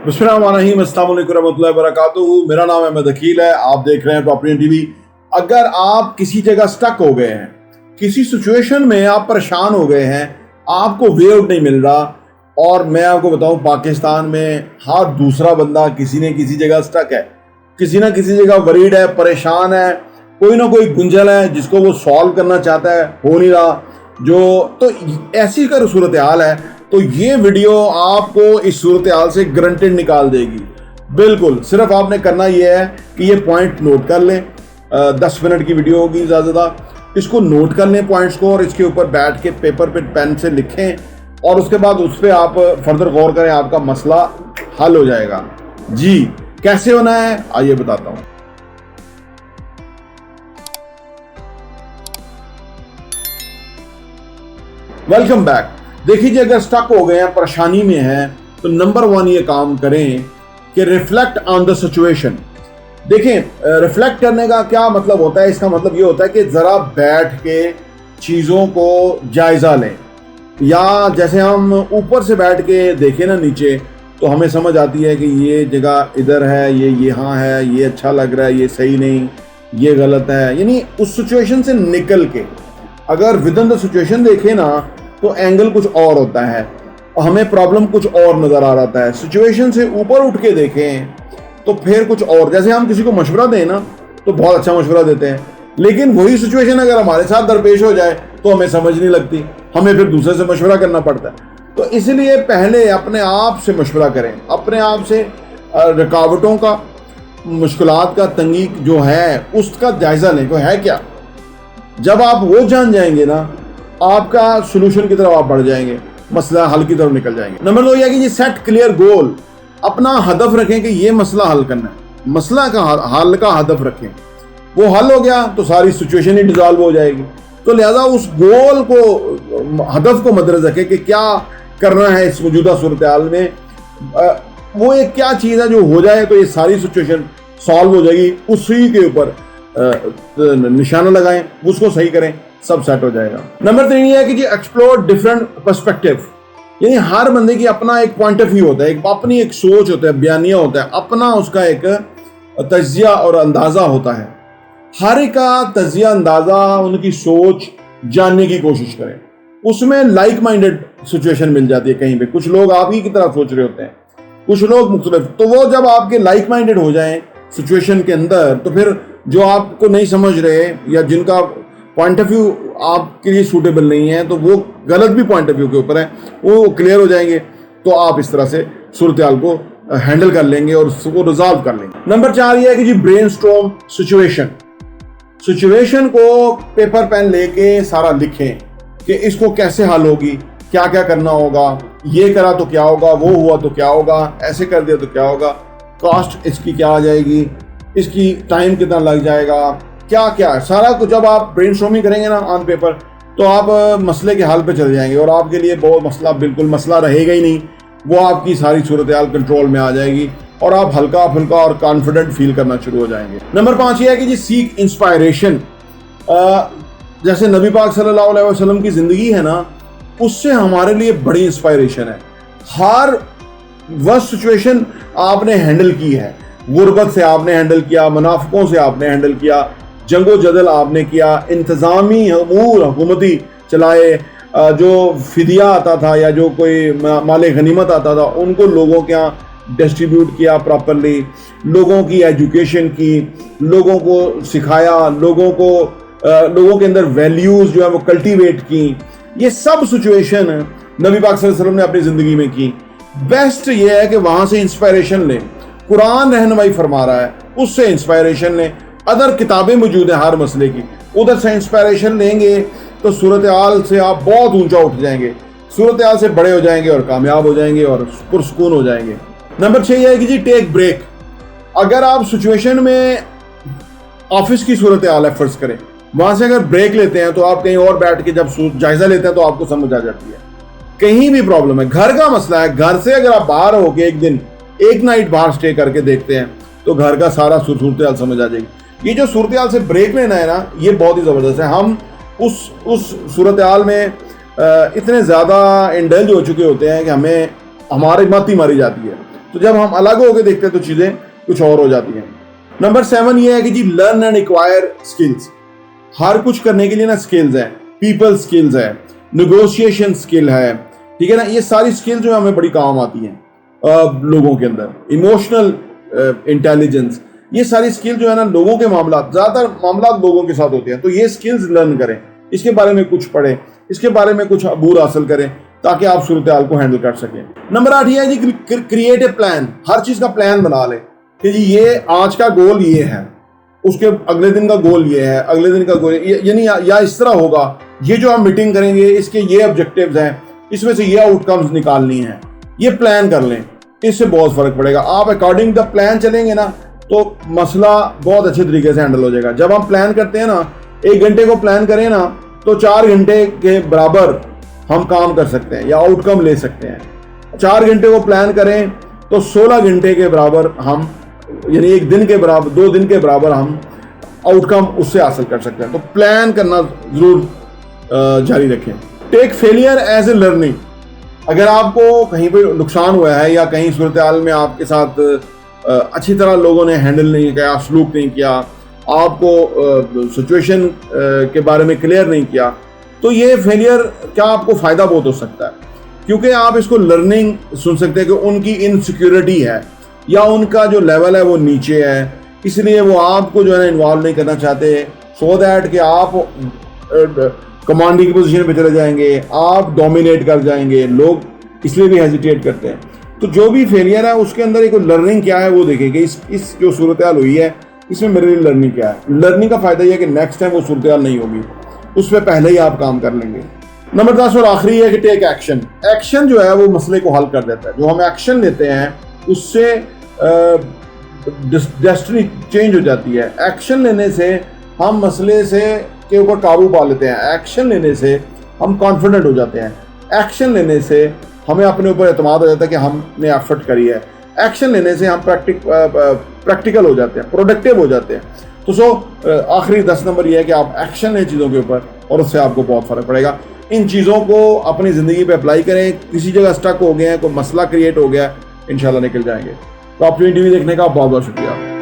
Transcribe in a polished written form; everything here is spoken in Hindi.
बिस्मिल्लाहिर्रहमानिर्रहीम, अस्सलाम वालेकुम रहमतुल्लाहि व बरकातुहू। मेरा नाम अहमद अकील है, आप देख रहे हैं प्रॉपर्टी टीवी। अगर आप किसी जगह स्टक हो गए हैं, किसी सिचुएशन में आप परेशान हो गए हैं, आपको वे आउट नहीं मिल रहा, और मैं आपको बताऊं पाकिस्तान में हर दूसरा बंदा किसी न किसी जगह स्टक है, किसी ना किसी जगह वरीड है, परेशान है, कोई ना कोई गुंजल है जिसको वो सॉल्व करना चाहता है, हो नहीं रहा। तो ऐसी कर सूरत हाल है, तो ये वीडियो आपको इस सूरत हाल से गारंटेड निकाल देगी। बिल्कुल, सिर्फ आपने करना ये है कि ये पॉइंट नोट कर लें। 10 मिनट की वीडियो होगी ज़्यादा, इसको नोट कर लें पॉइंट्स को, और इसके ऊपर बैठ के पेपर पे पेन से लिखें, और उसके बाद उस पर आप फर्दर गौर करें, आपका मसला हल हो जाएगा। जी, कैसे होना है आइए बताता हूँ। Welcome back. देखिए जी, अगर स्टक हो गए हैं, परेशानी में हैं, तो नंबर 1 ये काम करें कि रिफ्लेक्ट ऑन द सिचुएशन। देखें, रिफ्लेक्ट करने का क्या मतलब होता है? इसका मतलब ये होता है कि जरा बैठ के चीज़ों को जायज़ा लें, या जैसे हम ऊपर से बैठ के देखें ना नीचे, तो हमें समझ आती है कि ये जगह इधर है, ये यहाँ है, ये अच्छा लग रहा है, ये सही नहीं, ये गलत है। यानी उस सिचुएशन से निकल के अगर विद इन द सिचुएशन देखें ना, तो एंगल कुछ और होता है, हमें प्रॉब्लम कुछ और नजर आ रहा है। सिचुएशन से ऊपर उठ के देखें तो फिर कुछ और। जैसे हम किसी को मशवरा दें ना, तो बहुत अच्छा मशवरा देते हैं, लेकिन वही सिचुएशन अगर हमारे साथ दरपेश हो जाए तो हमें समझ नहीं लगती, हमें फिर दूसरे से मशवरा करना पड़ता है। तो इसलिए पहले अपने आप से मशवरा करें, अपने आप से रुकावटों का, मुश्किलात का, तंगी जो है उसका जायजा लें कि है क्या। जब आप वो जान जाएंगे ना, आपका सोल्यूशन की तरफ आप बढ़ जाएंगे, मसला हल की तरफ निकल जाएंगे। नंबर 2 यह कि ये सेट क्लियर गोल, अपना हदफ रखें कि ये मसला हल करना है, मसला का हल का हदफ रखें। वो हल हो गया तो सारी सिचुएशन ही डिसॉल्व हो जाएगी। तो लिहाजा उस गोल को, हदफ को मद्देनजर रखें कि क्या करना है इस मौजूदा सूरत हाल में। वो एक क्या चीज़ है जो हो जाए तो ये सारी सिचुएशन सॉल्व हो जाएगी, उसी के ऊपर निशाना लगाएं, उसको सही करें, सब सेट हो जाएगा। नंबर 3 ये है कि जी एक्सप्लोर डिफरेंट पर्सपेक्टिव। यानी हर बंदे की अपना एक पॉइंट ऑफ व्यू होता है, अपनी एक सोच होता है, बयानिया होता है, अपना उसका एक तजिया और अंदाजा होता है। हर एक का तजिया, अंदाजा, उनकी सोच जानने की कोशिश करें। उसमें लाइक माइंडेड सिचुएशन मिल जाती है कहीं पे। कुछ लोग आप ही की तरह सोच रहे होते हैं, कुछ लोग मुख्तलिफ। तो वो जब आपके लाइक माइंडेड हो जाएं सिचुएशन के अंदर, तो फिर जो आपको नहीं समझ रहे या जिनका पॉइंट ऑफ व्यू आपके लिए सूटेबल नहीं है, तो वो गलत भी पॉइंट ऑफ व्यू के ऊपर है, वो क्लियर हो जाएंगे। तो आप इस तरह से सूरत हाल को हैंडल कर लेंगे और उसको रिजॉल्व कर लेंगे। नंबर 4 ये है कि जी ब्रेनस्टॉर्म सिचुएशन को पेपर पेन लेके सारा लिखें कि इसको कैसे हल होगी, क्या क्या करना होगा, ये करा तो क्या होगा, वो हुआ तो क्या होगा, ऐसे कर दिया तो क्या होगा, कॉस्ट इसकी क्या आ जाएगी, इसकी टाइम कितना लग जाएगा, क्या क्या सारा कुछ। जब आप ब्रेनस्टॉर्मिंग करेंगे ना ऑन पेपर, तो आप मसले के हल पे चले जाएंगे, और आपके लिए बहुत मसला, बिल्कुल मसला रहेगा ही नहीं। वो आपकी सारी सूरत हाल कंट्रोल में आ जाएगी और आप हल्का फुल्का और कॉन्फिडेंट फील करना शुरू हो जाएंगे। नंबर 5 ये है कि जी सीक इंस्पायरेशन। जैसे नबी पाक सल्लल्लाहु अलैहि वसल्लम की ज़िंदगी है ना, उससे हमारे लिए बड़ी इंस्पायरेशन है। हर वह सिचुएशन आपने हैंडल की है, गुर्बत से आपने हैंडल किया, मुनाफिकों से आपने हैंडल किया, जंगो जदल आपने किया, इंतज़ामी अमूर हुकूमती चलाए, जो फिदिया आता था या जो कोई माले गनीमत आता था उनको लोगों के यहाँ डिस्ट्रीब्यूट किया प्रॉपरली, लोगों की एजुकेशन की, लोगों को सिखाया, लोगों के अंदर वैल्यूज़ जो है वो कल्टीवेट की। ये सब सिचुएशन नबी पाक सल्लल्लाहु अलैहि वसल्लम ने अपनी ज़िंदगी में की। बेस्ट ये है कि वहाँ से इंस्पायरेशन लें। कुरान रहनुमाई फरमा रहा है, उससे इंस्पायरेशन लें। अदर किताबें मौजूद हैं हर मसले की, उधर से इंस्पायरेशन लेंगे तो सूरत हाल से आप बहुत ऊंचा उठ जाएंगे, सूरत हाल से बड़े हो जाएंगे और कामयाब हो जाएंगे और पुरसुकून हो जाएंगे। नंबर 6 ये है कि जी टेक ब्रेक। अगर आप सिचुएशन में ऑफिस की सूरत हाल है फर्ज करें, वहाँ से अगर ब्रेक लेते हैं तो आप कहीं और बैठ के जब जायजा लेते हैं तो आपको समझ आ जाती है। कहीं भी प्रॉब्लम है, घर का मसला है, घर से अगर आप बाहर होके एक दिन, एक नाइट बाहर स्टे करके देखते हैं तो घर का सारा सूरत हाल समझ आ जाएगी। ये जो सूरत हाल से ब्रेक लेना है ना, ये बहुत ही ज़बरदस्त है। हम उस सूरत हाल में इतने ज़्यादा इंडल्ज हो चुके होते हैं कि हमें हमारी मत ही मारी जाती है। तो जब हम अलग होकर देखते हैं तो चीजें कुछ और हो जाती हैं। नंबर 7 ये है कि जी लर्न एंड एक्वायर स्किल्स। हर कुछ करने के लिए ना स्किल्स है, पीपल स्किल्स है, नेगोशिएशन स्किल है, ठीक है ना। ये सारी स्किल्स जो हमें बड़ी काम आती हैं लोगों के अंदर। इमोशनल इंटेलिजेंस, ये सारी स्किल जो है ना लोगों के मामला, ज्यादातर मामला लोगों के साथ होते हैं, तो ये स्किल्स लर्न करें, इसके बारे में कुछ पढ़ें, इसके बारे में कुछ अबूर हासिल करें ताकि आप सूरत हाल को हैंडल कर सकें। नंबर 8 ये है जी क्रिएट ए प्लान। हर चीज का प्लान बना ले कि जी ये आज का गोल ये है, उसके अगले दिन का गोल ये है, अगले दिन का गोल यानी या इस तरह होगा, ये जो हम मीटिंग करेंगे इसके ये ऑब्जेक्टिव्स हैं, इसमें से ये आउटकम्स निकालनी है, ये प्लान कर लें, इससे बहुत फर्क पड़ेगा। आप अकॉर्डिंग द प्लान चलेंगे ना तो मसला बहुत अच्छे तरीके से हैंडल हो जाएगा। जब हम प्लान करते हैं ना, 1 घंटे को प्लान करें ना तो 4 घंटे के बराबर हम काम कर सकते हैं या आउटकम ले सकते हैं। 4 घंटे को प्लान करें तो 16 घंटे के बराबर हम, यानी 1 दिन के बराबर, 2 दिन के बराबर हम आउटकम उससे हासिल कर सकते हैं। तो प्लान करना जरूर जारी रखें। Take failure as a learning. अगर आपको कहीं पर नुकसान हुआ है या कहीं सूरत हाल में आपके साथ अच्छी तरह लोगों ने हैंडल नहीं किया, सलूक नहीं किया, आपको सिचुएशन के बारे में क्लियर नहीं किया, तो ये फेलियर क्या आपको फ़ायदा बहुत हो सकता है, क्योंकि आप इसको लर्निंग सुन सकते हैं कि उनकी इनसिक्योरिटी है या उनका जो लेवल है वो नीचे है, इसलिए वो आपको जो है ना इन्वॉल्व नहीं करना चाहते, सो दैट कि आप कमांडिंग की पोजीशन पे चले जाएंगे, आप डोमिनेट कर जाएंगे, लोग इसलिए भी हेजिटेट करते हैं। तो जो भी फेलियर है उसके अंदर एक लर्निंग क्या है वो देखें कि इस जो सूरत हाल हुई है इसमें मेरे लिए लर्निंग क्या है। लर्निंग का फायदा यह है कि नेक्स्ट टाइम वो सूरत हाल नहीं होगी, उस पर पहले ही आप काम कर लेंगे। नंबर 10 और आखिरी है कि टेक एक्शन। एक्शन जो है वो मसले को हल कर देता है। जो हम एक्शन लेते हैं उससे डेस्टिनी चेंज हो जाती है। एक्शन लेने से हम मसले से के ऊपर काबू पा लेते हैं। एक्शन लेने से हम कॉन्फिडेंट हो जाते हैं। एक्शन लेने से हमें अपने ऊपर एतमाद हो जाता है कि हमने एफर्ट करी है। एक्शन लेने से हम प्रैक्टिकल हो जाते हैं, प्रोडक्टिव हो जाते हैं। तो आखिरी 10 नंबर ये है कि आप एक्शन लें चीज़ों के ऊपर और उससे आपको बहुत फ़र्क पड़ेगा। इन चीज़ों को अपनी ज़िंदगी पे अप्लाई करें। किसी जगह स्टक हो गए हैं, कोई मसला क्रिएट हो गया, इंशाल्लाह निकल जाएंगे। तो आप टीवी देखने का बहुत बहुत शुक्रिया।